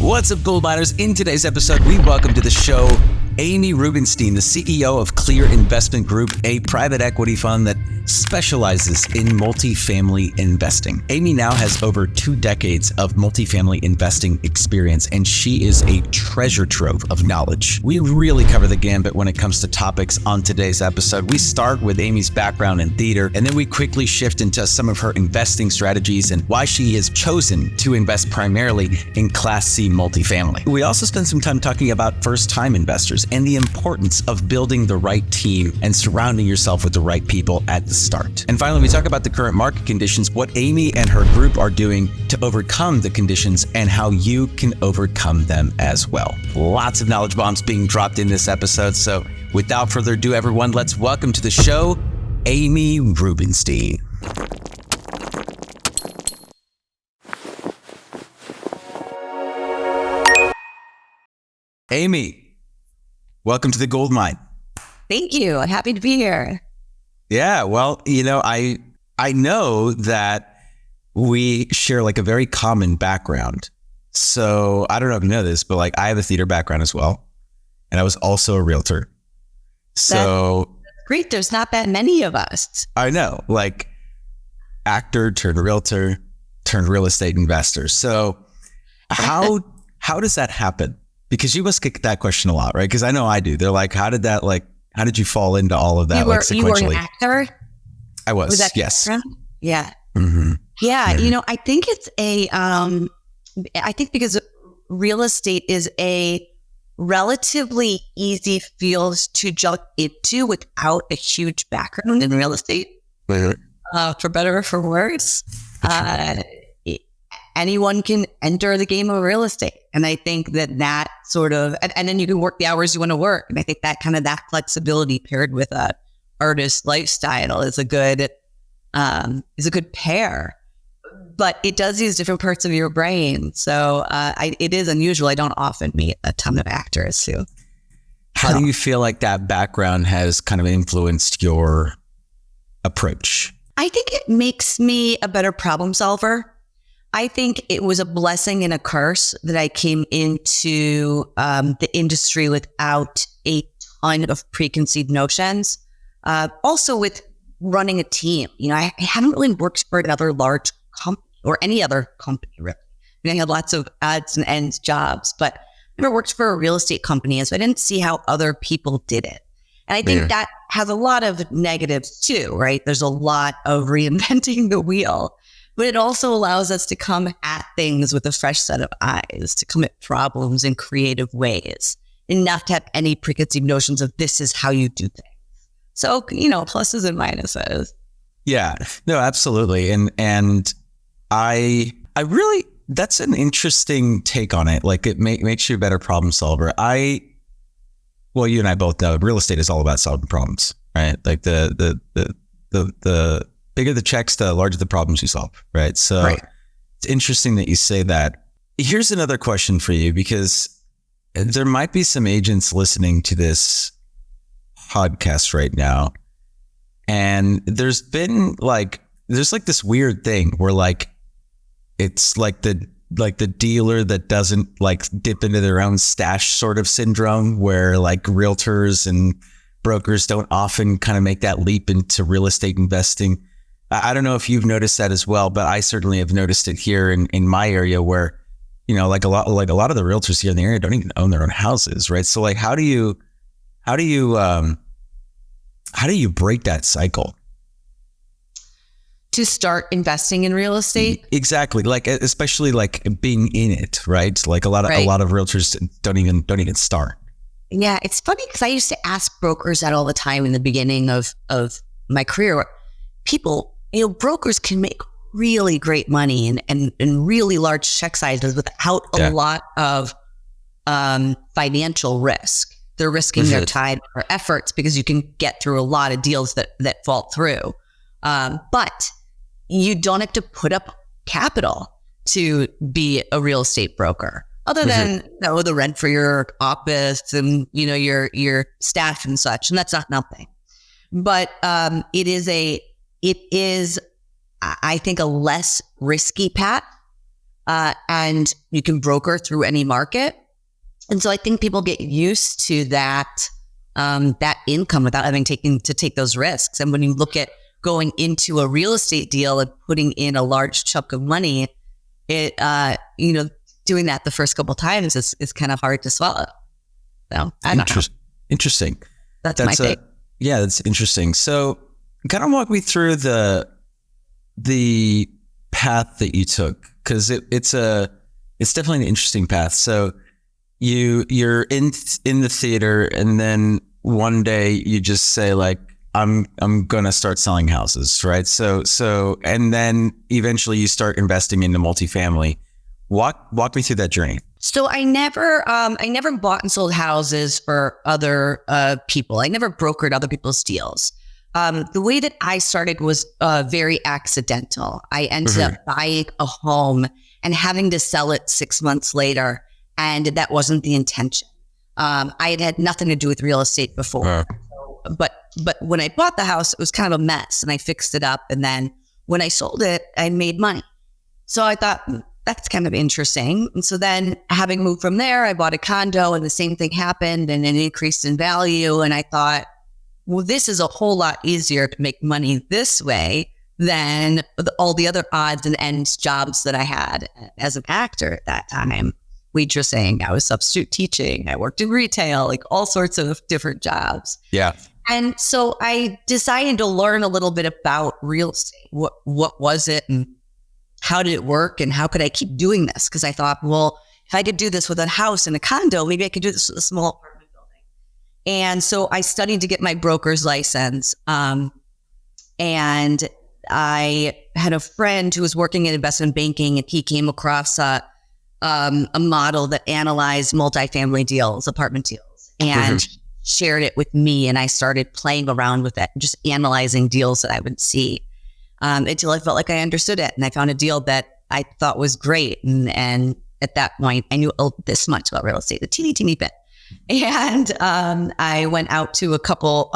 What's up, gold miners? In today's episode, we welcome to the show Amy Rubenstein, the CEO of Clear Investment Group, a private equity fund that specializes in multifamily investing. Amy now has over 2 decades of multifamily investing experience, and she is a treasure trove of knowledge. We really cover the gambit when it comes to topics on today's episode. We start with Amy's background in theater, and then we quickly shift into some of her investing strategies and why she has chosen to invest primarily in Class C multifamily. We also spend some time talking about first-time investors and the importance of building the right team and surrounding yourself with the right people at the start. And finally, we talk about the current market conditions, what Amy and her group are doing to overcome the conditions, and how you can overcome them as well. Lots of knowledge bombs being dropped in this episode. So without further ado, everyone, let's welcome to the show, Amy Rubenstein. Amy, welcome to the Gould Mine. Thank you. I'm happy to be here. Yeah, well, I know that we share like a very common background. So I don't know if you know this, but like I have a theater background as well. And I was also a realtor. So that's great. There's not that many of us. I know, like actor turned realtor turned real estate investor. So how does that happen? Because you must get that question a lot, right? Because I know I do. They're like, how did you fall into all of that? You were an actor? I was that yes. Yeah. Mm-hmm. Yeah. Mm-hmm. I think it's I think because real estate is a relatively easy field to jump into without a huge background in real estate, for better or for worse. Anyone can enter the game of real estate. And I think that sort of, and then you can work the hours you want to work. And I think that kind of that flexibility paired with a artist lifestyle is a good pair. But it does use different parts of your brain. So it is unusual. I don't often meet a ton of actors who. How do you feel like that background has kind of influenced your approach? I think it makes me a better problem solver. I think it was a blessing and a curse that I came into the industry without a ton of preconceived notions. Also with running a team, I haven't really worked for another large company or any other company, really. I had lots of odds and ends jobs, but I never worked for a real estate company, so I didn't see how other people did it. And I think that has a lot of negatives too, right? There's a lot of reinventing the wheel. But it also allows us to come at things with a fresh set of eyes, to come at problems in creative ways, and not to have any preconceived notions of this is how you do things. So, pluses and minuses. Yeah, no, absolutely. And I really, that's an interesting take on it. Like it makes you a better problem solver. Well, you and I both know real estate is all about solving problems, right? Like the bigger the checks, the larger the problems you solve, right? So right. It's interesting that you say that. Here's another question for you, because there might be some agents listening to this podcast right now. And there's this weird thing where like, it's like the dealer that doesn't like dip into their own stash sort of syndrome, where like realtors and brokers don't often kind of make that leap into real estate investing. I don't know if you've noticed that as well, but I certainly have noticed it here in my area, where, like a lot of the realtors here in the area don't even own their own houses, right? So like, how do you break that cycle? To start investing in real estate? Exactly. Like, especially like being in it, right? Like a lot of realtors don't even start. Yeah. It's funny because I used to ask brokers that all the time in the beginning of my career. People, brokers can make really great money and really large check sizes without a lot of financial risk. They're risking their time or efforts because you can get through a lot of deals that fall through. But you don't have to put up capital to be a real estate broker, other than the rent for your office and your staff and such, and that's not nothing. But it is, I think, a less risky path and you can broker through any market. And so I think people get used to that income without having to take those risks. And when you look at going into a real estate deal and putting in a large chunk of money, doing that the first couple of times is kind of hard to swallow. So I don't know. Interesting. That's my take. Yeah, that's interesting. So kind of walk me through the path that you took, because it's definitely an interesting path. So you're in the theater, and then one day you just say like, I'm gonna start selling houses, right? So and then eventually you start investing into multifamily. Walk me through that journey. So I never bought and sold houses for other people. I never brokered other people's deals. The way that I started was very accidental. I ended up buying a home and having to sell it 6 months later, and that wasn't the intention. I had nothing to do with real estate before, but when I bought the house, it was kind of a mess, and I fixed it up. And then when I sold it, I made money. So I thought, that's kind of interesting. And so then, having moved from there, I bought a condo, and the same thing happened, and it increased in value. And I thought, well, this is a whole lot easier to make money this way than all the other odds and ends jobs that I had as an actor at that time. Waitressing, I was substitute teaching, I worked in retail, like all sorts of different jobs. Yeah. And so I decided to learn a little bit about real estate. What was it, and how did it work, and how could I keep doing this? Because I thought, well, if I could do this with a house and a condo, maybe I could do this with a small apartment building. And so I studied to get my broker's license. And I had a friend who was working in investment banking, and he came across a model that analyzed multifamily deals, apartment deals, and shared it with me. And I started playing around with it, just analyzing deals that I would see. Until I felt like I understood it. And I found a deal that I thought was great. And at that point, I knew this much about real estate, a teeny bit. And I went out to a couple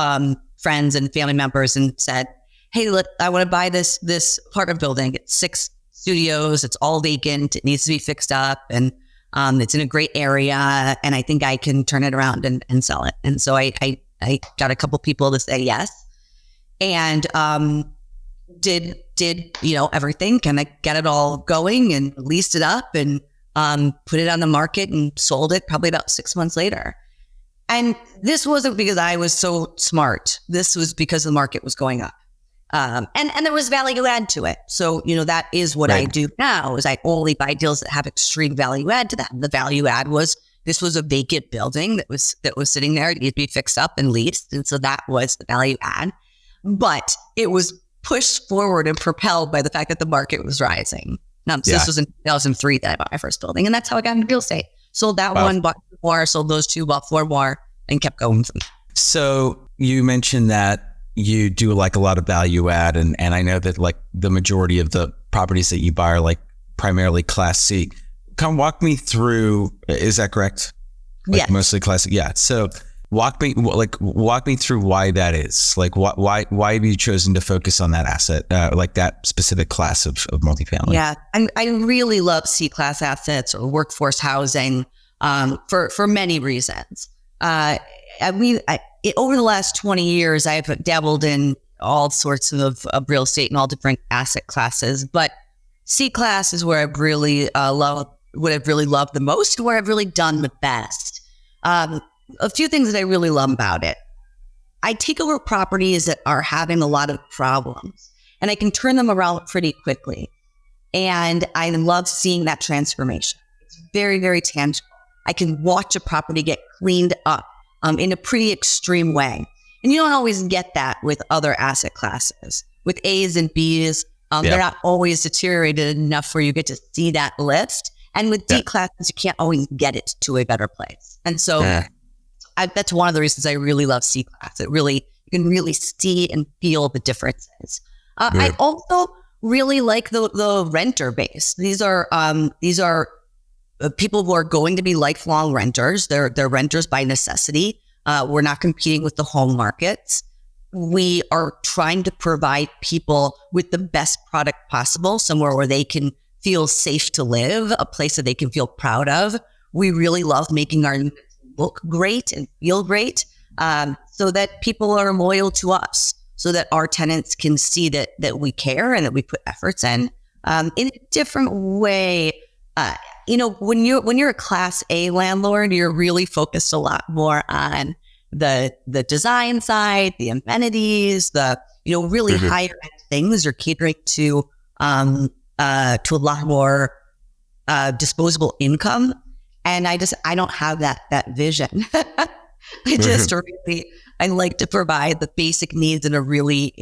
friends and family members and said, hey, look, I want to buy this apartment building. It's 6 studios. It's all vacant. It needs to be fixed up. And it's in a great area. And I think I can turn it around and sell it. And so I got a couple people to say yes. And did everything, kind of get it all going, and leased it up, and put it on the market, and sold it probably about 6 months later. And this wasn't because I was so smart. This was because the market was going up. And there was value add to it. So, that is what I do now, is I only buy deals that have extreme value add to them. The value add was, this was a vacant building that was sitting there. It needed to be fixed up and leased. And so that was the value add. But it was pushed forward and propelled by the fact that the market was rising. This was in 2003 that I bought my first building, and that's how I got into real estate. Sold that one, bought 2 more, sold those 2, bought 4 more, and kept going from there. So you mentioned that you do like a lot of value add, and I know that like the majority of the properties that you buy are like primarily Class C. Come walk me through, is that correct? Like mostly Class C? Yeah. So walk me through why that is. Like why have you chosen to focus on that asset, like that specific class of multifamily? Yeah, I really love C-class assets or workforce housing for many reasons. Over the last 20 years, I've dabbled in all sorts of real estate and all different asset classes, but C-class is where I've really loved the most, where I've really done the best. A few things that I really love about it. I take over properties that are having a lot of problems, and I can turn them around pretty quickly. And I love seeing that transformation. It's very, very tangible. I can watch a property get cleaned up in a pretty extreme way. And you don't always get that with other asset classes. With A's and B's, they're not always deteriorated enough where you get to see that lift. And with D classes, you can't always get it to a better place. And so that's one of the reasons I really love C class. You can really see and feel the differences. I also really like the renter base. These are people who are going to be lifelong renters. They're renters by necessity. We're not competing with the home markets. We are trying to provide people with the best product possible, somewhere where they can feel safe to live, a place that they can feel proud of. We really love making our units look great and feel great, so that people are loyal to us, so that our tenants can see that we care and that we put efforts in a different way. When you're a Class A landlord, you're really focused a lot more on the design side, the amenities, the really higher end things. You're catering to a lot more disposable income, and I don't have that vision. I like to provide the basic needs in a really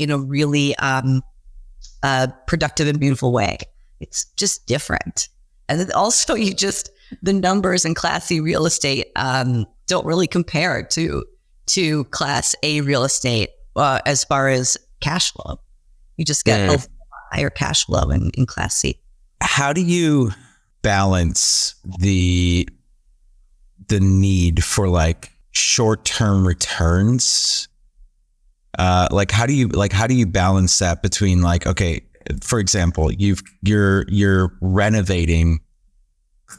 productive and beautiful way. It's just different. And then also the numbers in Class C real estate don't really compare to Class A real estate as far as cash flow. You just get a higher cash flow in Class C. How do you balance the need for like short-term returns? How do you balance that between like, okay, for example, you're renovating,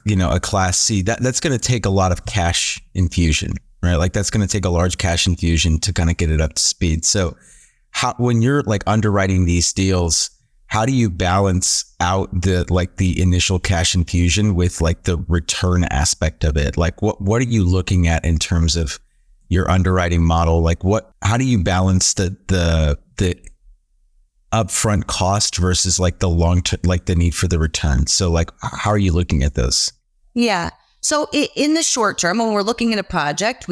a Class C, that's going to take a lot of cash infusion, right? Like that's going to take a large cash infusion to kind of get it up to speed. So when you're like underwriting these deals, how do you balance out the initial cash infusion with like the return aspect of it? Like what are you looking at in terms of your underwriting model? Like how do you balance the upfront cost versus like the long term, like the need for the return? So like, how are you looking at this? Yeah. So in the short term, when we're looking at a project,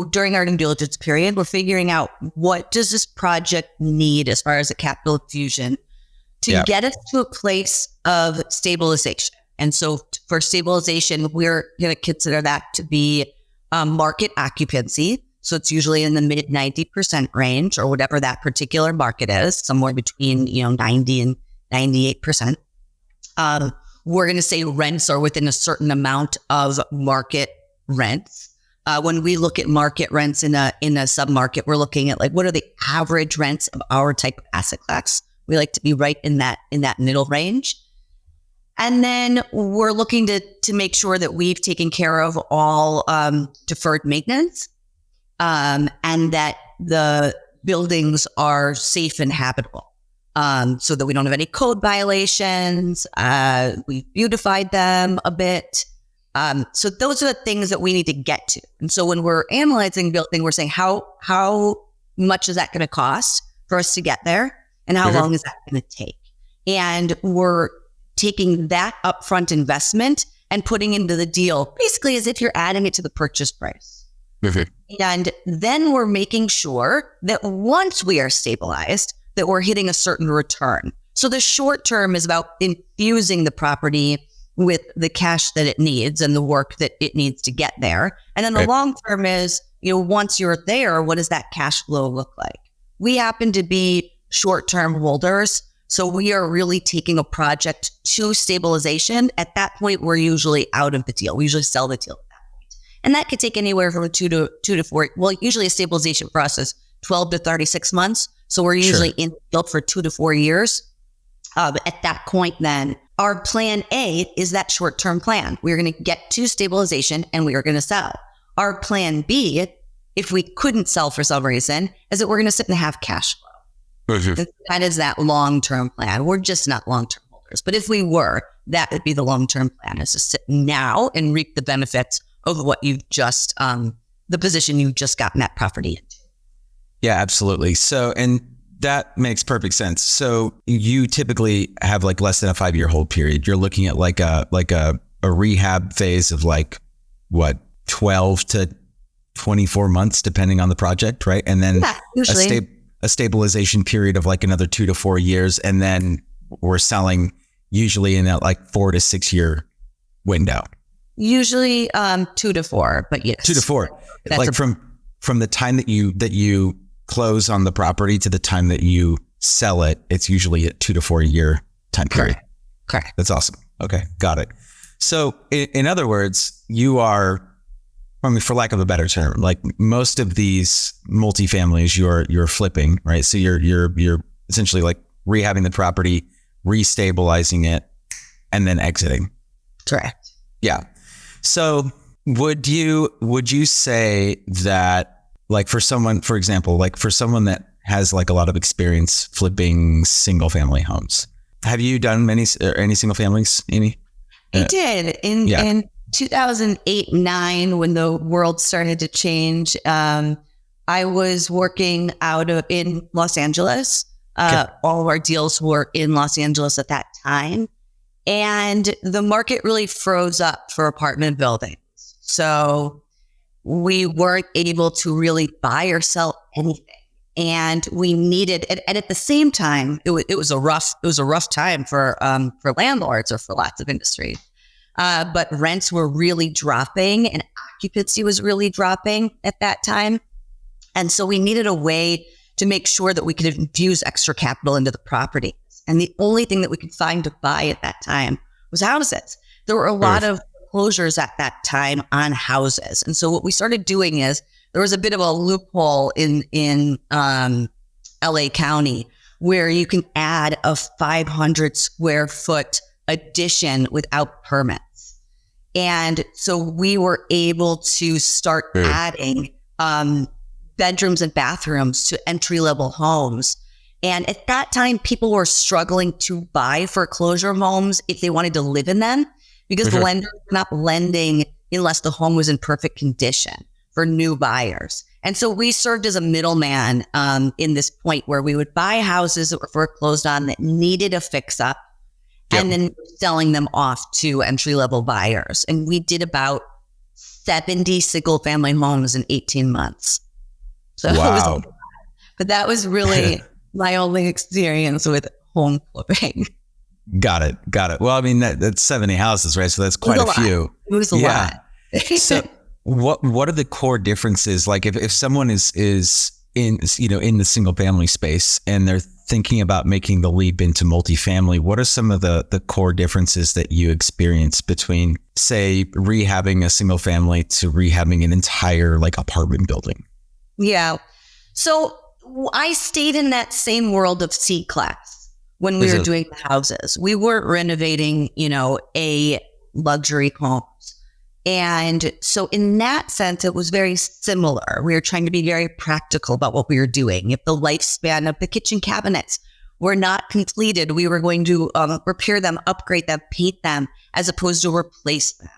during our due diligence period, we're figuring out what does this project need as far as a capital infusion to get us to a place of stabilization. And so for stabilization, we're going to consider that to be market occupancy. So it's usually in the mid 90% range, or whatever that particular market is, somewhere between 90 and 98%. We're going to say rents are within a certain amount of market rents. When we look at market rents in a submarket, we're looking at like, what are the average rents of our type of asset class? We like to be right in that middle range. And then we're looking to make sure that we've taken care of all deferred maintenance, and that the buildings are safe and habitable, so that we don't have any code violations. We beautified them a bit. So those are the things that we need to get to. And so when we're analyzing building, we're saying how much is that going to cost for us to get there, and how long is that going to take? And we're taking that upfront investment and putting into the deal basically as if you're adding it to the purchase price. And then we're making sure that once we are stabilized, that we're hitting a certain return. So the short term is about infusing the property with the cash that it needs and the work that it needs to get there. And then the long term is, once you're there, what does that cash flow look like? We happen to be short-term holders, so we are really taking a project to stabilization. At that point, we're usually out of the deal. We usually sell the deal at that point. And that could take anywhere from 2 to 4. Well, usually a stabilization process, 12 to 36 months. So we're usually in the deal for 2 to 4 years. At that point, then, our plan A is that short-term plan. We're going to get to stabilization and we are going to sell. Our plan B, if we couldn't sell for some reason, is that we're going to sit and have cash flow. That is that long-term plan. We're just not long-term holders. But if we were, that would be the long-term plan, is to sit now and reap the benefits of what you've just, the position you've just gotten that property into. Yeah, absolutely. So, and that makes perfect sense. So you typically have like less than a 5-year hold period. You're looking at like a rehab phase of like 12 to 24 months, depending on the project, right? And then usually a stabilization period of like another 2 to 4 years. And then we're selling usually in that like 4 to 6 year window. Usually 2 to 4, but yes. 2 to 4. Like from the time that you close on the property to the time that you sell it, it's usually a 2 to 4 year time period. Correct. That's awesome. Okay. Got it. So in other words, you are, for lack of a better term, like most of these multifamilies you're flipping, right? So you're essentially like rehabbing the property, restabilizing it, and then exiting. Correct. Yeah. So would you say that, like, for someone, for example, like for someone that has like a lot of experience flipping single family homes, have you done any single families, Amy? I did in 2008-9 when the world started to change. I was working in Los Angeles. All of our deals were in Los Angeles at that time. And the market really froze up for apartment buildings. So we weren't able to really buy or sell anything. And we needed, and at the same time, it was a rough time for landlords or for lots of industries. But rents were really dropping and occupancy was really dropping at that time. And so we needed a way to make sure that we could infuse extra capital into the property. And the only thing that we could find to buy at that time was houses. There were a lot of closures at that time on houses. And so what we started doing is there was a bit of a loophole in LA County where you can add a 500 square foot addition without permits. And so we were able to start adding bedrooms and bathrooms to entry-level homes. And at that time, people were struggling to buy foreclosure homes if they wanted to live in them because the lenders were not lending unless the home was in perfect condition for new buyers. And so we served as a middleman in this point where we would buy houses that were foreclosed on that needed a fix-up and then selling them off to entry-level buyers. And we did about 70 single-family homes in 18 months. So it was, but that was really my only experience with home flipping. Got it. Well, I mean, that's 70 houses, right? So that's quite a few. It was a lot. So what are the core differences? Like if someone is in the single family space and they're thinking about making the leap into multifamily, what are some of the core differences that you experience between, say, rehabbing a single family to rehabbing an entire like apartment building? Yeah. So I stayed in that same world of C-class when we were doing the houses. We weren't renovating, a luxury homes. And so in that sense, it was very similar. We were trying to be very practical about what we were doing. If the lifespan of the kitchen cabinets were not completed, we were going to repair them, upgrade them, paint them, as opposed to replace them.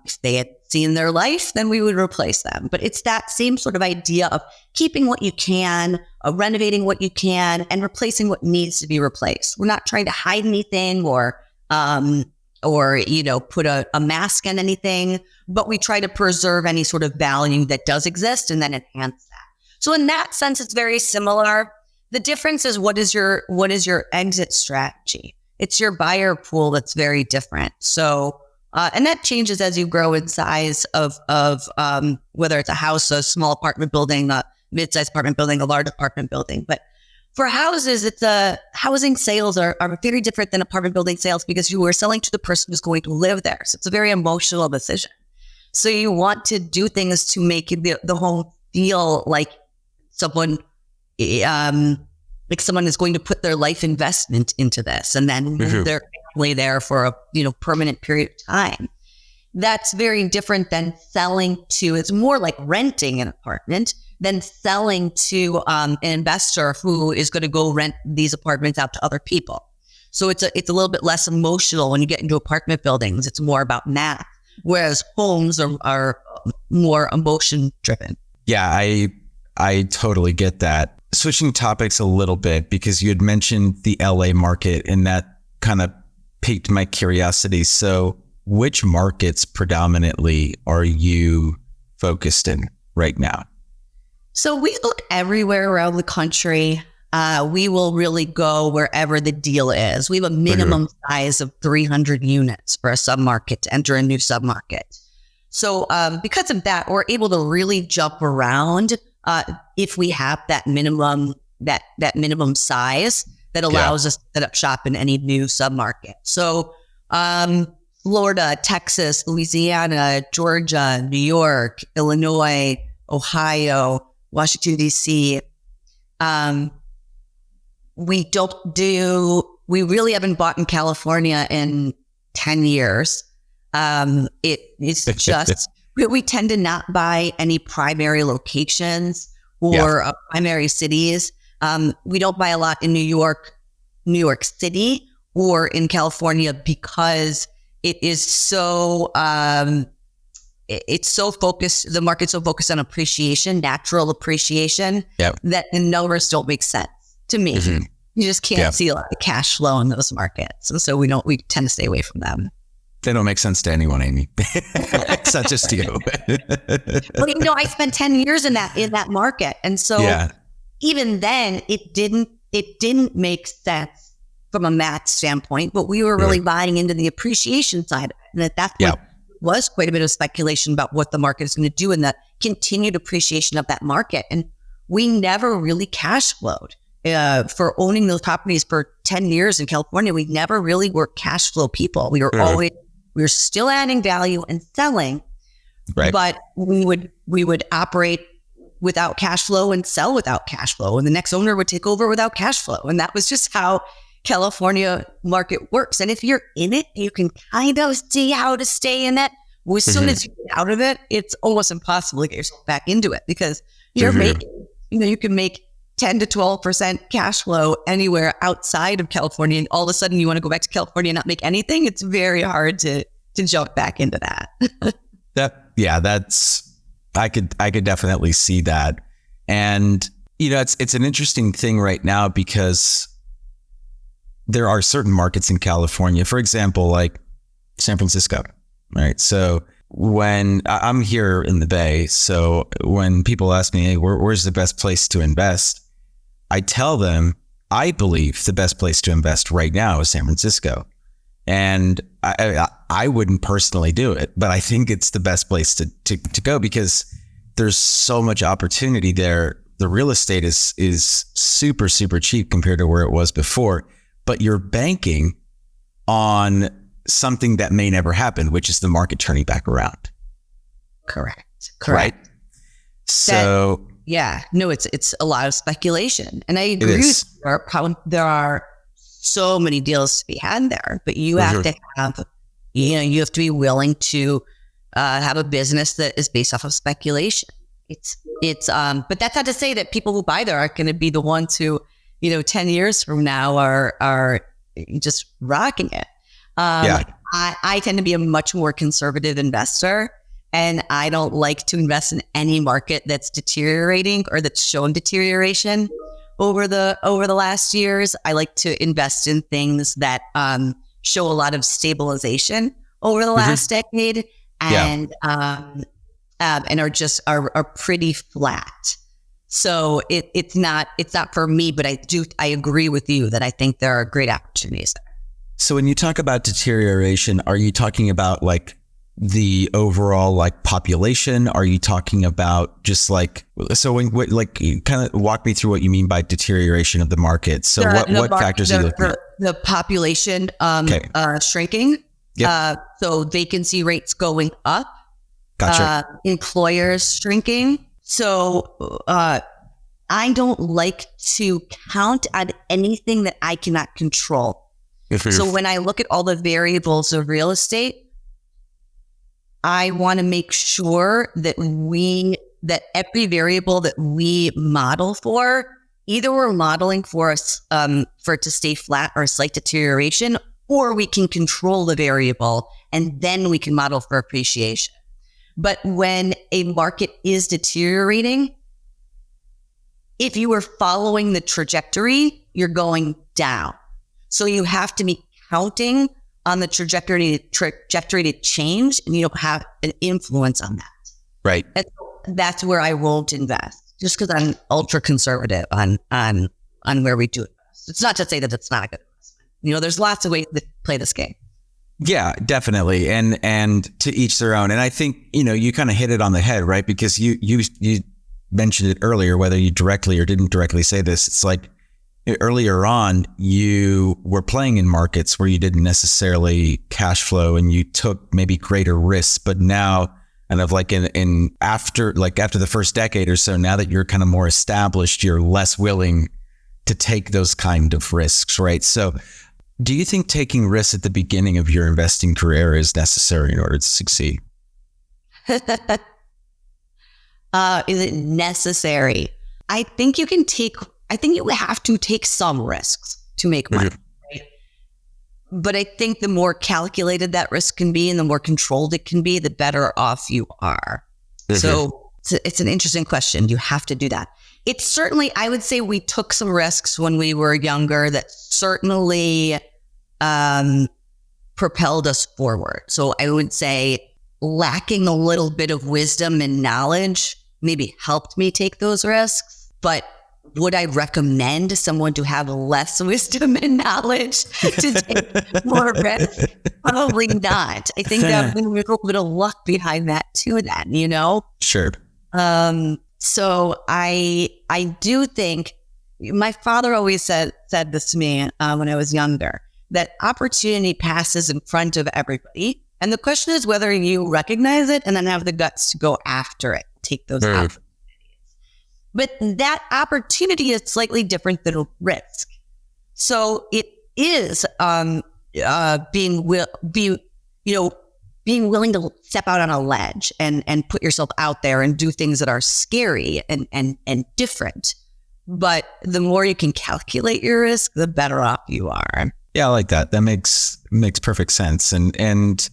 If they had seen their life, then we would replace them. But it's that same sort of idea of keeping what you can, renovating what you can, and replacing what needs to be replaced. We're not trying to hide anything or put a mask on anything, but we try to preserve any sort of value that does exist and then enhance that. So in that sense, it's very similar. The difference is what is your exit strategy? It's your buyer pool that's very different. So, and that changes as you grow in size of whether it's a house, a small apartment building, a mid-sized apartment building, a large apartment building. But for houses, housing sales are very different than apartment building sales because you are selling to the person who's going to live there. So it's a very emotional decision. So you want to do things to make the home feel like someone is going to put their life investment into this and then move their family there for a permanent period of time. That's very different than selling to, it's more like renting an apartment than selling to an investor who is going to go rent these apartments out to other people. So it's a little bit less emotional when you get into apartment buildings. It's more about math, whereas homes are more emotion driven. Yeah, I totally get that. Switching topics a little bit, because you had mentioned the LA market and that kind of piqued my curiosity. So which markets predominantly are you focused in right now? So we look everywhere around the country. We will really go wherever the deal is. We have a minimum size of 300 units for a submarket to enter a new submarket. So because of that, we're able to really jump around if we have that minimum size that allows us to set up shop in any new submarket. So Florida, Texas, Louisiana, Georgia, New York, Illinois, Ohio, Washington, D.C. We We really haven't bought in California in 10 years. It's just, we tend to not buy any primary locations or primary cities. We don't buy a lot in New York City or in California because it is so, it's so focused, the market's so focused on appreciation, natural appreciation, that the numbers don't make sense to me. Mm-hmm. You just can't see a lot of cash flow in those markets. And so we tend to stay away from them. They don't make sense to anyone, Amy. It's not just you. Well, I spent 10 years in that market. And so even then it didn't make sense from a math standpoint, but we were really buying into the appreciation side of it. And at that point was quite a bit of speculation about what the market is going to do and the continued appreciation of that market. And we never really cash flowed. For owning those properties for 10 years in California, we never really were cash flow people. We were still adding value and selling, but we would operate without cash flow and sell without cash flow. And the next owner would take over without cash flow. And that was just how California market works. And if you're in it, you can kind of see how to stay in it. As soon as you get out of it, it's almost impossible to get yourself back into it because you're making, you can make 10 to 12% cash flow anywhere outside of California. And all of a sudden you want to go back to California and not make anything. It's very hard to jump back into that. I could definitely see that. And, it's an interesting thing right now because there are certain markets in California, for example, like San Francisco, right? So when I'm here in the Bay, so when people ask me, hey, where's the best place to invest? I tell them, I believe the best place to invest right now is San Francisco. And I wouldn't personally do it, but I think it's the best place to go because there's so much opportunity there. The real estate is super, super cheap compared to where it was before, but you're banking on something that may never happen, which is the market turning back around. Correct. Right? So it's a lot of speculation. And I agree with you. There are so many deals to be had there, but you have to have, you have to be willing to have a business that is based off of speculation. But that's not to say that people who buy there are going to be the ones who, 10 years from now are just rocking it. I tend to be a much more conservative investor, and I don't like to invest in any market that's deteriorating or that's shown deterioration over the last years. I like to invest in things that show a lot of stabilization over the last decade and are pretty flat. So it's not for me, but I agree with you that I think there are great opportunities there. So when you talk about deterioration, are you talking about like the overall like population? Are you talking about just like, so when kind of walk me through what you mean by deterioration of the market? So what factors are you looking at? The population shrinking. Yep. So vacancy rates going up. Gotcha. Employers shrinking. So I don't like to count on anything that I cannot control. So when I look at all the variables of real estate, I want to make sure that every variable that we model for, either we're modeling for us for it to stay flat or a slight deterioration, or we can control the variable and then we can model for appreciation. But when a market is deteriorating, if you are following the trajectory, you're going down. So you have to be counting on the trajectory to change, and you don't have an influence on that. Right. That's where I won't invest, just because I'm ultra conservative on where we do invest. It's not to say that it's not a good investment. There's lots of ways to play this game. Yeah, definitely. And to each their own. And I think, you kind of hit it on the head, right? Because you mentioned it earlier, whether you directly or didn't directly say this, it's like earlier on, you were playing in markets where you didn't necessarily cash flow and you took maybe greater risks, but now kind of like after the first decade or so, now that you're kind of more established, you're less willing to take those kind of risks, right? So Do you think taking risks at the beginning of your investing career is necessary in order to succeed? Is it necessary? I think you have to take some risks to make money. Right? But I think the more calculated that risk can be and the more controlled it can be, the better off you are. So it's an interesting question. You have to do that. It's certainly, I would say we took some risks when we were younger that certainly propelled us forward. So I would say lacking a little bit of wisdom and knowledge maybe helped me take those risks. But would I recommend someone to have less wisdom and knowledge to take more risk? Probably not. I think that there's a little bit of luck behind that too, then, you know? Sure. So I do think my father always said this to me when I was younger, that opportunity passes in front of everybody. And the question is whether you recognize it and then have the guts to go after it, take those opportunities. But that opportunity is slightly different than a risk. So it is being willing to step out on a ledge and put yourself out there and do things that are scary and different. But the more you can calculate your risk, the better off you are. Yeah, I like that. That makes perfect sense. And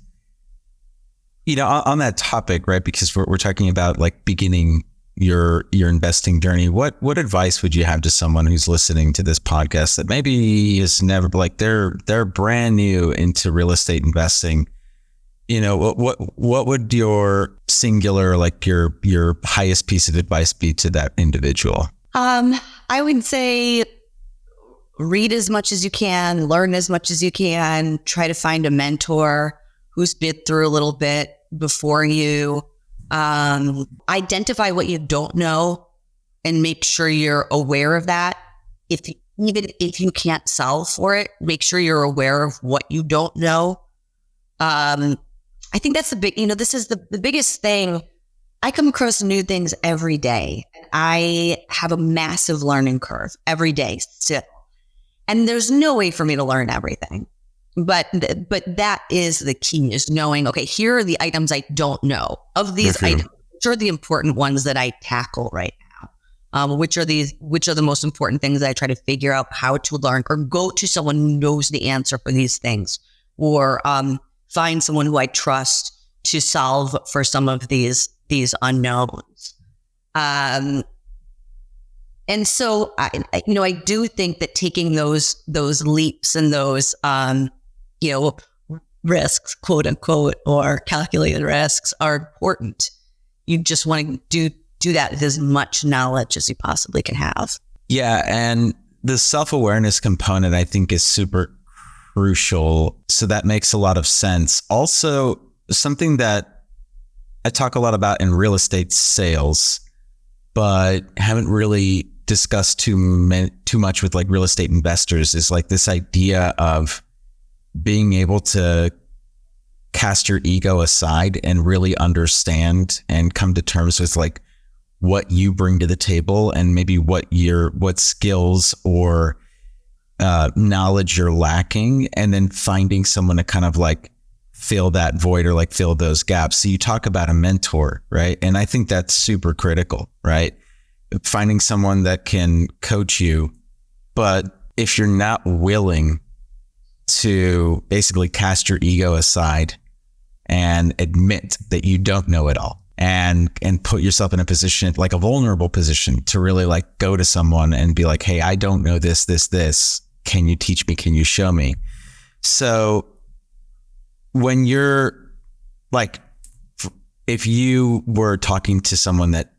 you know, on that topic, right? Because we're talking about like beginning your investing journey. What advice would you have to someone who's listening to this podcast that maybe is never, like, they're brand new into real estate investing? You know, what would your singular, like your highest piece of advice be to that individual? I would say read as much as you can, learn as much as you can, try to find a mentor who's been through a little bit before you. Identify what you don't know and make sure you're aware of that. Even if you can't solve for it, make sure you're aware of what you don't know. I think that's this is the biggest thing. I come across new things every day. I have a massive learning curve every day still. And there's no way for me to learn everything. But that is the key, is knowing, okay, here are the items I don't know. Of these items, which are the important ones that I tackle right now? Which are the most important things that I try to figure out how to learn, or go to someone who knows the answer for these things, or find someone who I trust to solve for some of these unknowns. And so I do think that taking those leaps and those risks, quote unquote, or calculated risks are important. You just want to do that with as much knowledge as you possibly can have. Yeah. And the self-awareness component, I think, is super crucial. So that makes a lot of sense. Also, something that I talk a lot about in real estate sales, but haven't really discussed too much with like real estate investors, is like this idea of being able to cast your ego aside and really understand and come to terms with like what you bring to the table, and maybe what skills or knowledge you're lacking, and then finding someone to kind of like fill that void or like fill those gaps. So you talk about a mentor, right? And I think that's super critical, right? Finding someone that can coach you. But if you're not willing to basically cast your ego aside and admit that you don't know it all, and put yourself in a position, like a vulnerable position, to really like go to someone and be like, hey, I don't know this. Can you teach me? Can you show me? So when you're like, if you were talking to someone that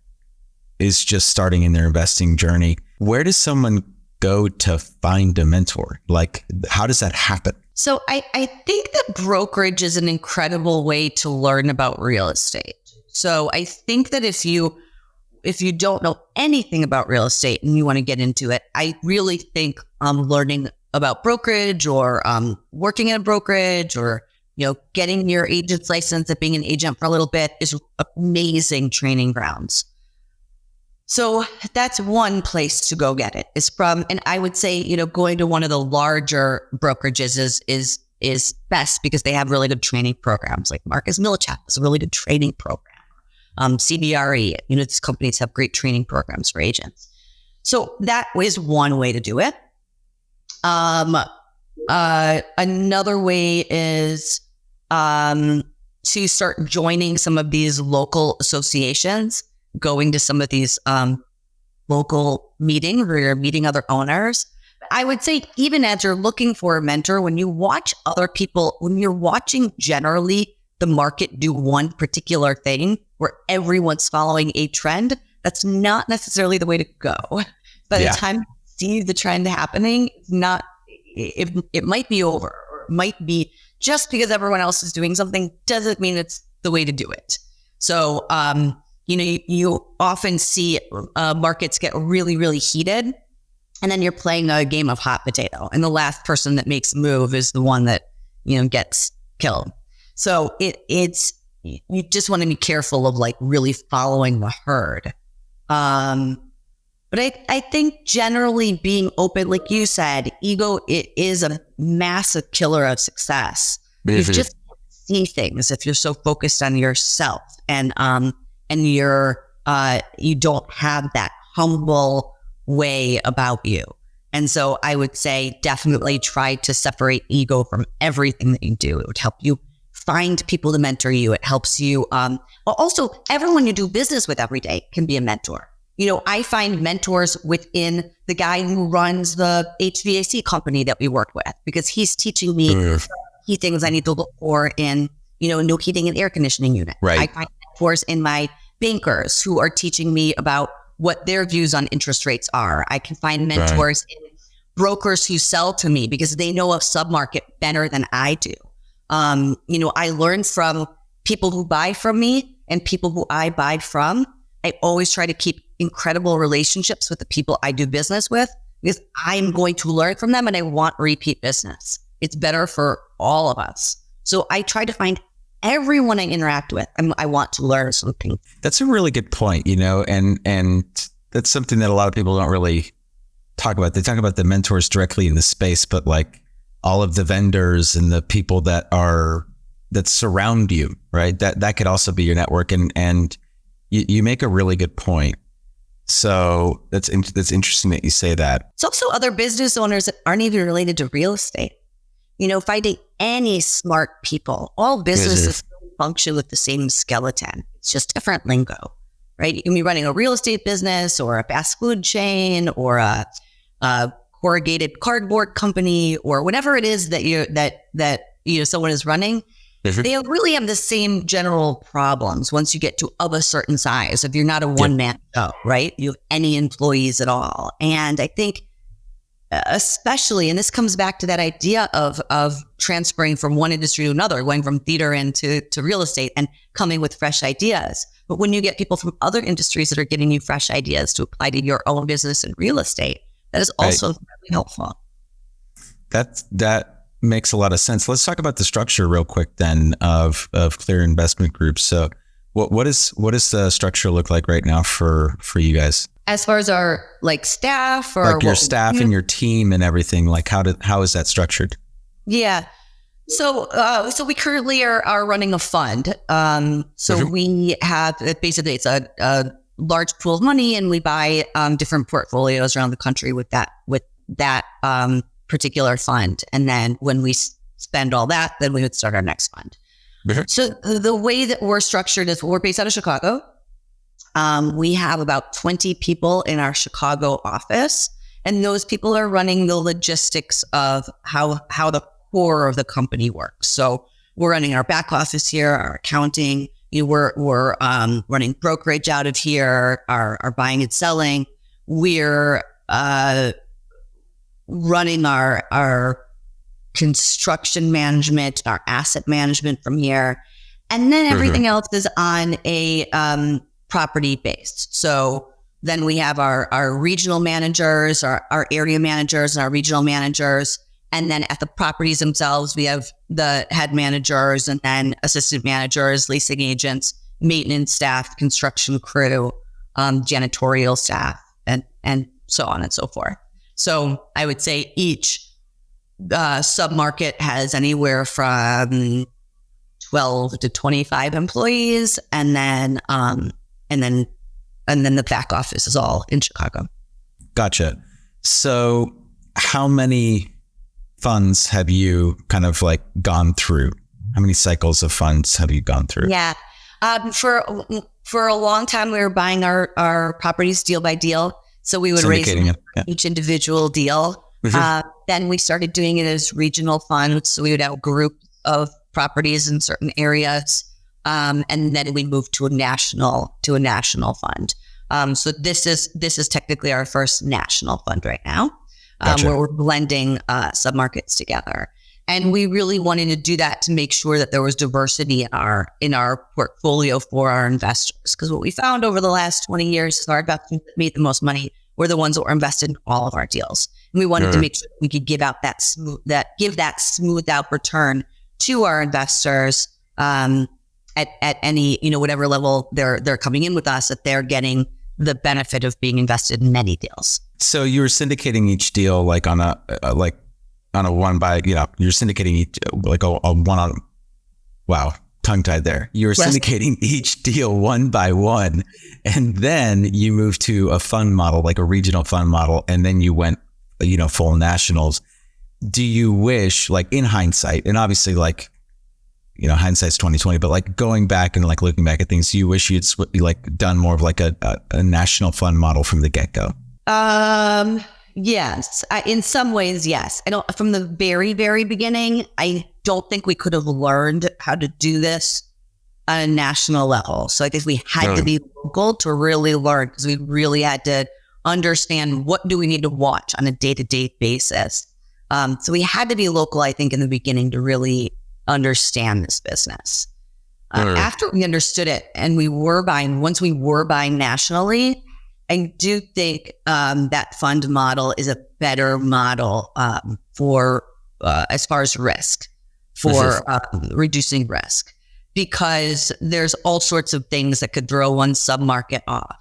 is just starting in their investing journey, where does someone go to find a mentor? Like, how does that happen? So I think that brokerage is an incredible way to learn about real estate. So I think that if you don't know anything about real estate and you want to get into it, I really think learning about brokerage, or working in a brokerage, or getting your agent's license and being an agent for a little bit is amazing training grounds. So that's one place to go get it is from, and I would say, going to one of the larger brokerages is best because they have really good training programs. Like Marcus Millichap is a really good training program. CBRE, these companies have great training programs for agents. So that is one way to do it. Another way is to start joining some of these local associations, going to some of these local meetings where you're meeting other owners. I would say even as you're looking for a mentor, when you watch other people, when you're watching generally the market do one particular thing where everyone's following a trend, that's not necessarily the way to go. By the time you see the trend happening, it might be over, or it might be just because everyone else is doing something doesn't mean it's the way to do it. So, you often see markets get really, really heated, and then you're playing a game of hot potato, and the last person that makes a move is the one that, gets killed. So it's you just want to be careful of like really following the herd. But I think generally being open, like you said, ego, it is a massive killer of success. Mm-hmm. You just see things if you're so focused on yourself and you don't have that humble way about you. And so I would say definitely try to separate ego from everything that you do. It would help you find people to mentor you. It helps you. Also, everyone you do business with every day can be a mentor. I find mentors within the guy who runs the HVAC company that we work with, because he's teaching me key things I need to look for in, new heating and air conditioning unit. Right. I find mentors in my bankers who are teaching me about what their views on interest rates are. I can find mentors in brokers who sell to me because they know a submarket better than I do. I learn from people who buy from me and people who I buy from. I always try to keep incredible relationships with the people I do business with because I'm going to learn from them and I want repeat business. It's better for all of us. So I try to find everyone I interact with. I want to learn something. That's a really good point, and that's something that a lot of people don't really talk about. They talk about the mentors directly in the space, but like all of the vendors and the people that surround you, right? That could also be your network. And you make a really good point. So that's interesting that you say that. It's also other business owners that aren't even related to real estate. Finding any smart people, all businesses function with the same skeleton. It's just different lingo, right? You can be running a real estate business or a fast food chain or a corrugated cardboard company or whatever it is that someone is running. They really have the same general problems once you get to of a certain size. If you're not a one-man show, right? You have any employees at all. And I think especially, and this comes back to that idea of transferring from one industry to another, going from theater into real estate and coming with fresh ideas. But when you get people from other industries that are giving you fresh ideas to apply to your own business and real estate, that is also really helpful. That makes a lot of sense. Let's talk about the structure real quick then of Clear Investment Group. So what does the structure look like right now for you guys? As far as our staff or your staff and your team and everything, how is that structured? Yeah. So we currently are running a fund. We have basically it's a large pool of money, and we buy different portfolios around the country with that particular fund. And then when we spend all that, then we would start our next fund. So the way that we're structured is we're based out of Chicago. We have about 20 people in our Chicago office, and those people are running the logistics of how the core of the company works. So we're running our back office here, our accounting. We're running brokerage out of here, our buying and selling. We're running our construction management, our asset management from here, and then everything else is on a property based. So then we have our regional managers, our area managers, and our regional managers. And then at the properties themselves, we have the head managers and then assistant managers, leasing agents, maintenance staff, construction crew. janitorial staff, and so on and so forth. So I would say each submarket has anywhere from 12 to 25 employees, and then the back office is all in Chicago. Gotcha. So how many funds have you kind of like gone through? How many cycles of funds have you gone through? Yeah. For a long time, we were buying our properties deal by deal. So we would raise each individual deal. Mm-hmm. Then we started doing it as regional funds. So we would have a group of properties in certain areas. And then we moved to a national fund. So this is technically our first national fund right now, gotcha. Where we're blending submarkets together. And we really wanted to do that to make sure that there was diversity in our portfolio for our investors. Because what we found over the last 20 years is our investors that made the most money were the ones that were invested in all of our deals. And we wanted to make sure we could give out that smoothed out return to our investors at any, whatever level they're coming in with us, that they're getting the benefit of being invested in many deals. So you were syndicating each deal like on a one by, you're syndicating each, like a one on, wow, tongue tied there. You were syndicating each deal one by one, and then you moved to a fund model, like a regional fund model. And then you went, full nationals. Do you wish, like in hindsight, and obviously like, hindsight's 2020, but like going back and like looking back at things, do you wish you'd like done more of like a national fund model from the get-go? Yes. In some ways, yes. From the very, very beginning, I don't think we could have learned how to do this on a national level. So I think we had to be local to really learn, because we really had to understand what do we need to watch on a day-to-day basis. So we had to be local, I think, in the beginning to really understand this business. After we understood it and once we were buying nationally, I do think that fund model is a better model for as far as risk, for reducing risk, because there's all sorts of things that could throw one submarket off.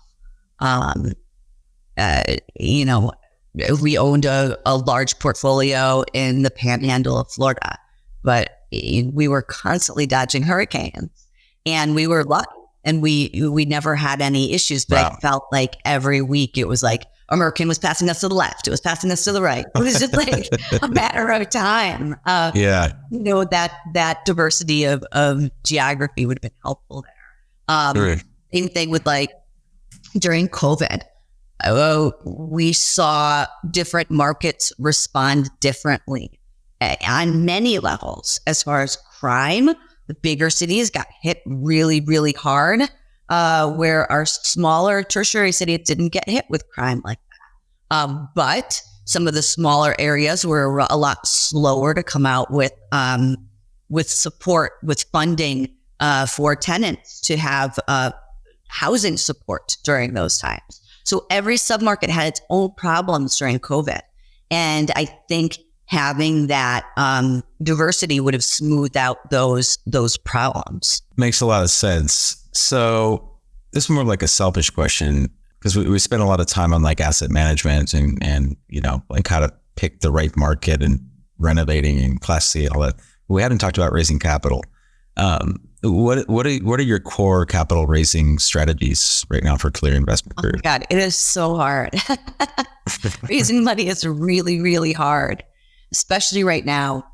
We owned a large portfolio in the panhandle of Florida, but we were constantly dodging hurricanes, and we were lucky. And we never had any issues, but I felt like every week it was like a hurricane was passing us to the left. It was passing us to the right. It was just like a matter of time. That diversity of geography would have been helpful there. Same thing with like during COVID. We saw different markets respond differently on many levels. As far as crime, the bigger cities got hit really, really hard, where our smaller tertiary cities didn't get hit with crime like that. But some of the smaller areas were a lot slower to come out with support, with funding for tenants to have housing support during those times. So every submarket had its own problems during COVID. And I think having that diversity would have smoothed out those problems. Makes a lot of sense. So this is more like a selfish question, because we spend a lot of time on like asset management and like how to pick the right market and renovating and Class C, all that. We haven't talked about raising capital. What are your core capital raising strategies right now for Clear Investment Group? Oh my God, it is so hard. Raising money is really, really hard, especially right now.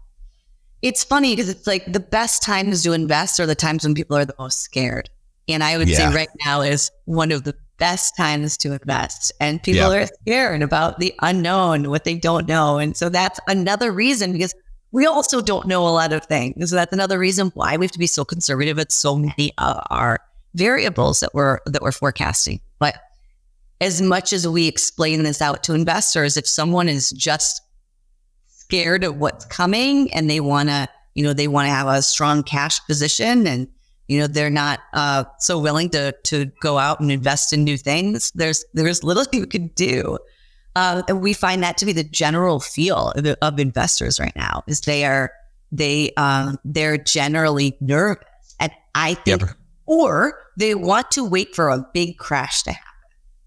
It's funny because it's like the best times to invest are the times when people are the most scared. And I would say right now is one of the best times to invest. And people are scared about the unknown, what they don't know. And so that's another reason, because we also don't know a lot of things. So that's another reason why we have to be so conservative at so many of our variables that we're forecasting. But as much as we explain this out to investors, if someone is just scared of what's coming and they want to have a strong cash position, and they're not so willing to go out and invest in new things, there's little you can do. And we find that to be the general feel of investors right now, is they're generally nervous, and I think, or they want to wait for a big crash to happen.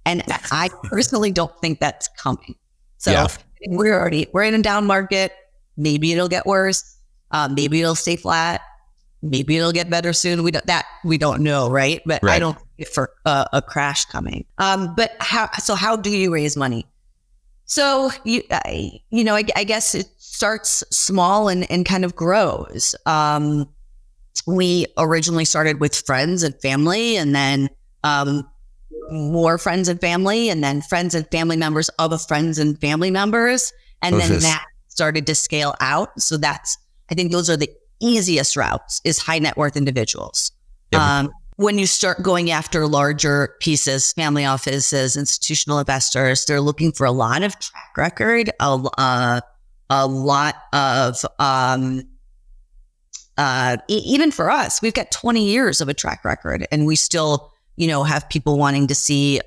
And I personally don't think that's coming. So we're in a down market. Maybe it'll get worse. Maybe it'll stay flat. Maybe it'll get better soon. We don't know, right? But I don't think for a crash coming. But how do you raise money? So I guess it starts small and kind of grows. We originally started with friends and family, and then more friends and family, and then friends and family members of friends and family members. And then that started to scale out. So I think those are the easiest routes, is high net worth individuals. Yep. When you start going after larger pieces, family offices, institutional investors, they're looking for a lot of track record, a lot of, even for us, we've got 20 years of a track record, and we still, have people wanting to see,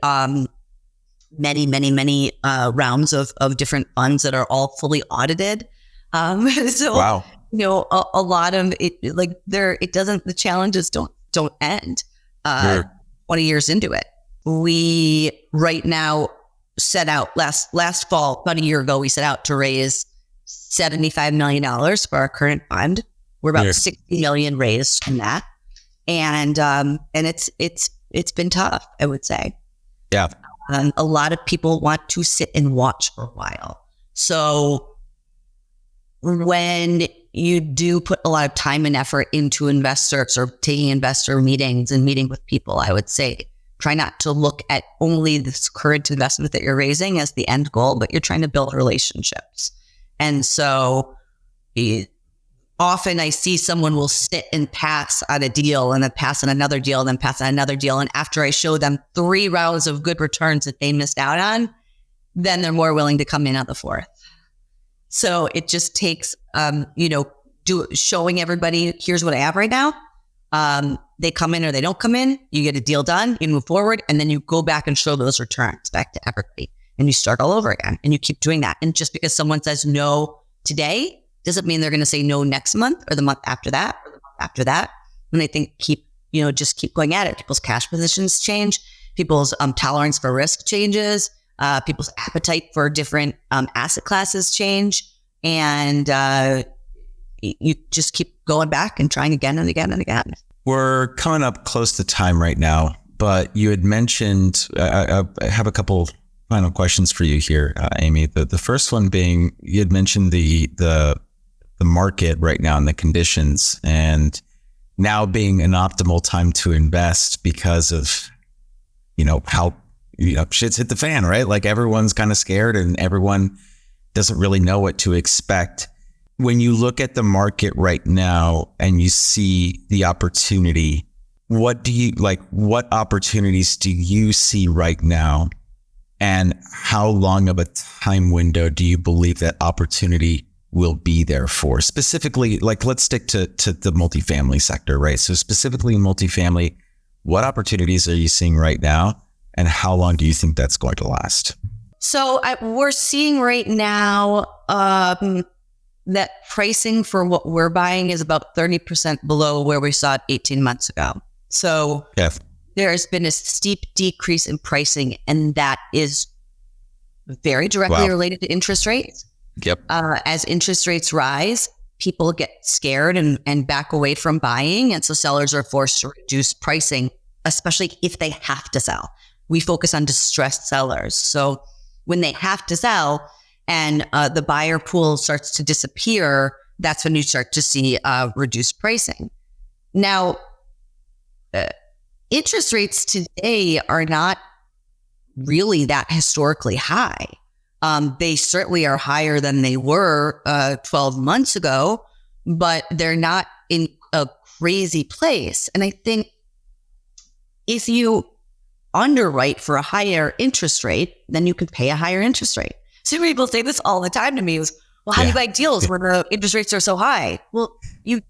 many rounds of different funds that are all fully audited. So, wow. A lot of it, the challenges don't end 20 years into it. We right now set out last fall, about a year ago, we set out to raise $75 million for our current fund. We're about 60 million raised from that. And it's been tough, I would say. Yeah. A lot of people want to sit and watch for a while. So when you do put a lot of time and effort into investors or taking investor meetings and meeting with people, I would say try not to look at only this current investment that you're raising as the end goal, but you're trying to build relationships. And so often I see someone will sit and pass on a deal and then pass on another deal and then pass on another deal. And after I show them 3 rounds of good returns that they missed out on, then they're more willing to come in on the 4th. So it just takes, showing everybody, here's what I have right now. They come in or they don't come in, you get a deal done, you move forward, and then you go back and show those returns back to everybody, and you start all over again, and you keep doing that. And just because someone says no today doesn't mean they're going to say no next month or the month after that or the month after that. And I think just keep going at it. People's cash positions change, people's tolerance for risk changes, people's appetite for different asset classes change, and you just keep going back and trying again and again and again. We're coming up close to time right now, but you had mentioned, I have a couple final questions for you here, Amy. The first one being, you had mentioned the market right now and the conditions, and now being an optimal time to invest because of, how, shit's hit the fan, right? Like everyone's kind of scared and everyone doesn't really know what to expect. When you look at the market right now and you see the opportunity, what opportunities do you see right now? And how long of a time window do you believe that opportunity will be there for? Specifically, let's stick to the multifamily sector, right? So specifically in multifamily, what opportunities are you seeing right now? And how long do you think that's going to last? So we're seeing right now that pricing for what we're buying is about 30% below where we saw it 18 months ago. So there's been a steep decrease in pricing, and that is very directly related to interest rates. Yep. As interest rates rise, people get scared and back away from buying. And so sellers are forced to reduce pricing, especially if they have to sell. We focus on distressed sellers. So when they have to sell and the buyer pool starts to disappear, that's when you start to see reduced pricing. Now, interest rates today are not really that historically high. They certainly are higher than they were 12 months ago, but they're not in a crazy place. And I think if you underwrite for a higher interest rate, then you can pay a higher interest rate. So people say this all the time to me is, well, how do you buy deals when the interest rates are so high? Well,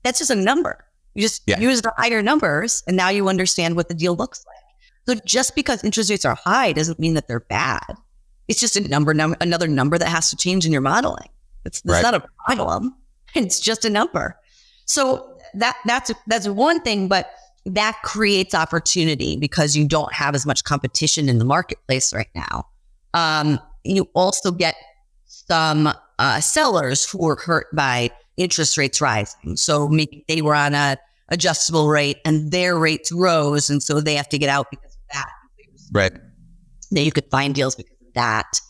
that's just a number. You just use the higher numbers, and now you understand what the deal looks like. So just because interest rates are high doesn't mean that they're bad. It's just a another number that has to change in your modeling. It's not a problem. It's just a number. So that's one thing. But that creates opportunity because you don't have as much competition in the marketplace right now. You also get some sellers who were hurt by interest rates rising. So maybe they were on a adjustable rate and their rates rose, and so they have to get out because of that. Right. That you could find deals because of that.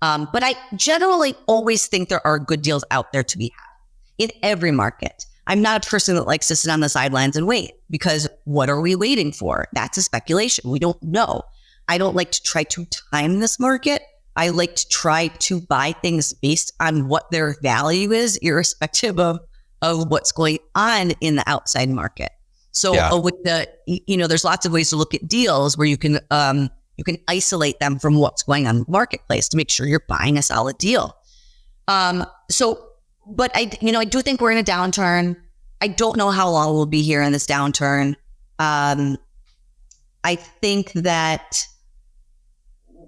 But I generally always think there are good deals out there to be had in every market. I'm not a person that likes to sit on the sidelines and wait, because what are we waiting for? That's a speculation. We don't know. I don't like to try to time this market. I like to try to buy things based on what their value is, irrespective of what's going on in the outside market. So with there's lots of ways to look at deals where you can isolate them from what's going on in the marketplace to make sure you're buying a solid deal. But I do think we're in a downturn. I don't know how long we'll be here in this downturn. I think that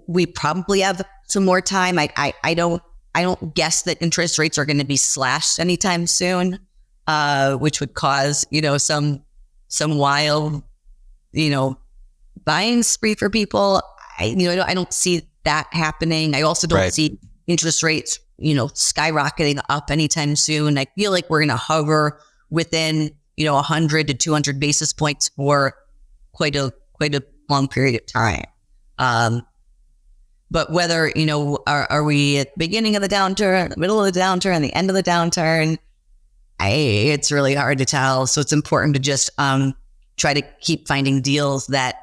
we probably have some more time. I don't guess that interest rates are going to be slashed anytime soon, which would cause, some wild, buying spree for people. I don't see that happening. I also don't see interest rates, skyrocketing up anytime soon. I feel like we're going to hover within, 100 to 200 basis points for quite a long period of time. But whether, are we at the beginning of the downturn, the middle of the downturn, the end of the downturn, it's really hard to tell. So it's important to just try to keep finding deals that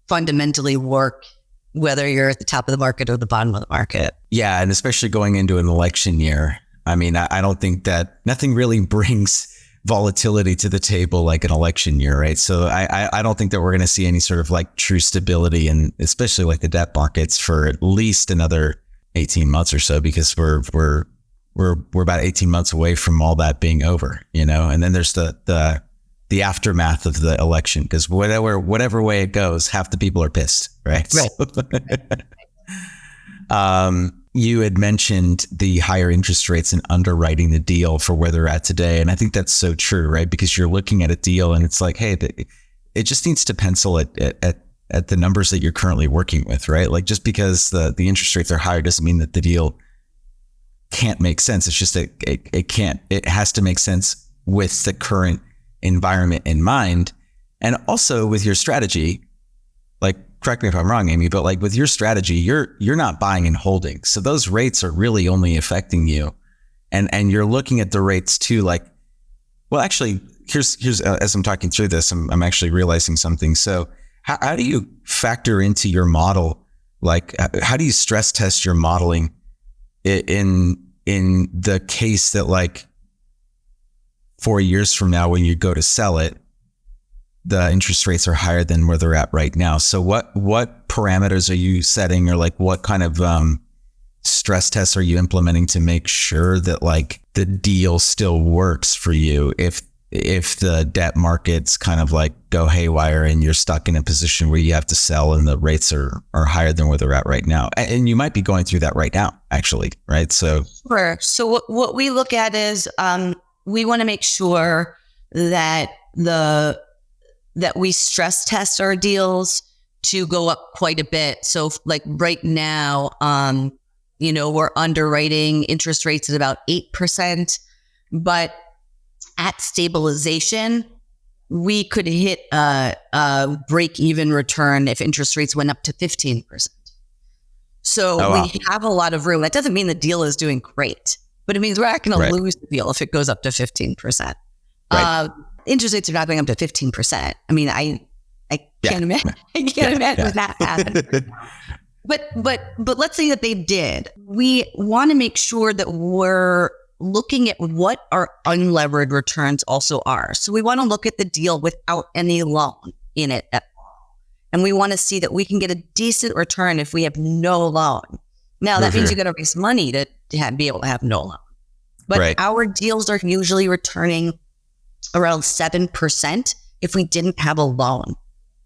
fundamentally work, whether you're at the top of the market or the bottom of the market. Yeah, and especially going into an election year. I mean, I don't think that nothing really brings volatility to the table like an election year, right? So I don't think that we're going to see any sort of like true stability, and especially like the debt markets, for at least another 18 months or so, because we're about 18 months away from all that being over, and then there's the aftermath of the election, because whatever way it goes, half the people are pissed, right? Right. You had mentioned the higher interest rates and underwriting the deal for where they're at today. And I think that's so true, right? Because you're looking at a deal and it's like, hey, it just needs to pencil at the numbers that you're currently working with, right? Like, just because the interest rates are higher doesn't mean that the deal can't make sense. It's just that it has to make sense with the current environment in mind. And also with your strategy, like, correct me if I'm wrong, Amy, but like with your strategy, you're not buying and holding. So those rates are really only affecting you. And you're looking at the rates too, like, well, actually, here's as I'm talking through this, I'm actually realizing something. So how do you factor into your model? Like, how do you stress test your modeling in the case that, like, 4 years from now, when you go to sell it, the interest rates are higher than where they're at right now? So what parameters are you setting, or like what kind of stress tests are you implementing to make sure that like the deal still works for you if the debt markets kind of like go haywire and you're stuck in a position where you have to sell and the rates are higher than where they're at right now? And you might be going through that right now, actually, right? So sure. So what we look at is we want to make sure that we stress test our deals to go up quite a bit. So like right now, we're underwriting interest rates at about 8%, but at stabilization, we could hit a break-even return if interest rates went up to 15%. So we have a lot of room. That doesn't mean the deal is doing great, but it means we're not going to lose the deal if it goes up to 15%. Right. Interest rates are not going up to 15%. I mean, I can't imagine. I can't imagine that happening. But let's say that they did. We want to make sure that we're looking at what our unlevered returns also are. So we want to look at the deal without any loan in it at all, and we want to see that we can get a decent return if we have no loan. Now that means you got to raise money to be able to have no loan. But our deals are usually returning around 7% if we didn't have a loan.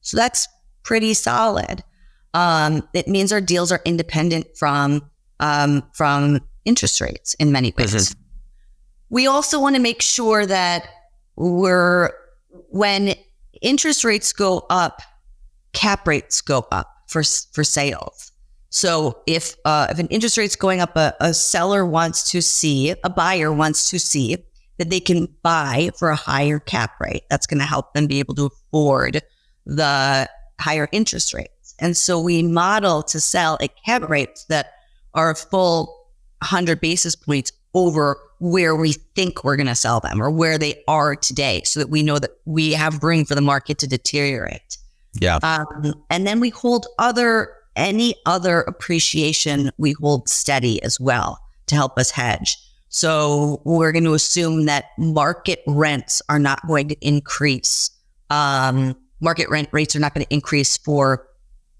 So that's pretty solid. It means our deals are independent from interest rates in many ways. We also want to make sure that when interest rates go up, cap rates go up for sales. So if an interest rate's going up, a buyer wants to see that they can buy for a higher cap rate. That's going to help them be able to afford the higher interest rates. And so we model to sell at cap rates that are a full 100 basis points over where we think we're going to sell them or where they are today, so that we know that we have room for the market to deteriorate. Yeah. And then we hold any other appreciation, we hold steady as well to help us hedge. So we're going to assume that market rents are not going to increase. Market rent rates are not going to increase for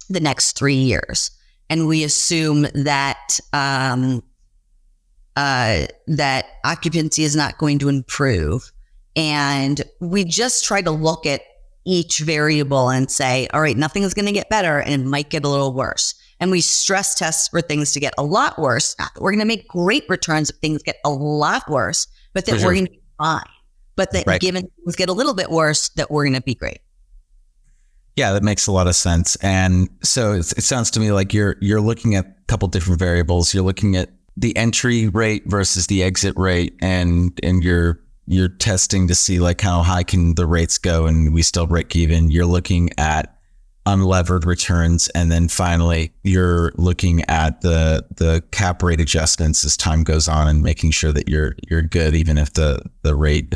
the next 3 years. And we assume that that occupancy is not going to improve. And we just try to look at each variable and say, all right, nothing is going to get better and it might get a little worse. And we stress test for things to get a lot worse. Not that we're going to make great returns if things get a lot worse, but that we're going to be fine. But that given things get a little bit worse, that we're going to be great. Yeah, that makes a lot of sense. And so it sounds to me like you're looking at a couple different variables. You're looking at the entry rate versus the exit rate, and you're testing to see like how high can the rates go and we still break even. You're looking at unlevered returns, and then finally you're looking at the cap rate adjustments as time goes on and making sure that you're good even if the rate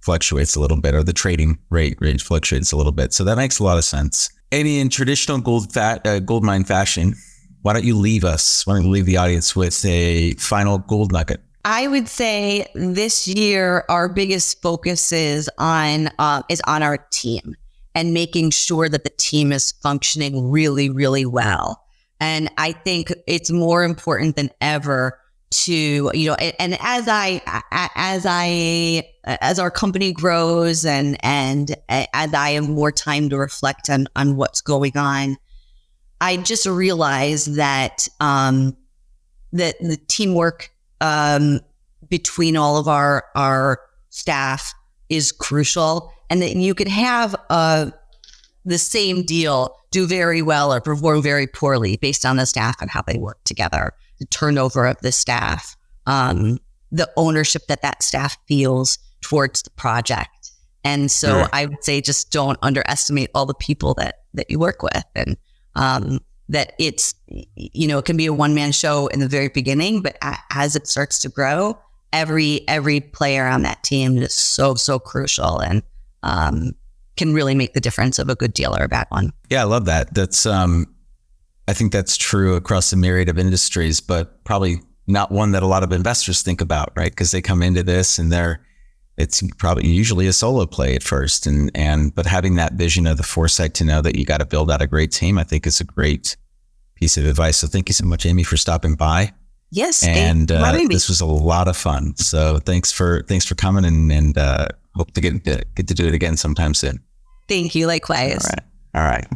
fluctuates a little bit, or the trading rate fluctuates a little bit. So that makes a lot of sense. Amy, in traditional Gould Mine fashion, why don't you leave us? Why don't you leave the audience with a final gold nugget? I would say this year our biggest focus is on our team and making sure that the team is functioning really, really well. And I think it's more important than ever to, and as our company grows and as I have more time to reflect on what's going on, I just realized that that the teamwork between all of our staff is crucial, and that you could have the same deal do very well or perform very poorly based on the staff and how they work together, the turnover of the staff, the ownership that staff feels towards the project. And so I would say just don't underestimate all the people that you work with, and that it's, it can be a one-man show in the very beginning, but as it starts to grow, every player on that team is so crucial and can really make the difference of a good deal or a bad one. Yeah, I love that. That's I think that's true across a myriad of industries, but probably not one that a lot of investors think about, right? Because they come into this and it's probably usually a solo play at first, but having that vision of the foresight to know that you got to build out a great team, I think is a great piece of advice. So thank you so much, Amy, for stopping by. Yes, and this was a lot of fun. So thanks for coming, and hope to get to do it again sometime soon. Thank you. Likewise. All right.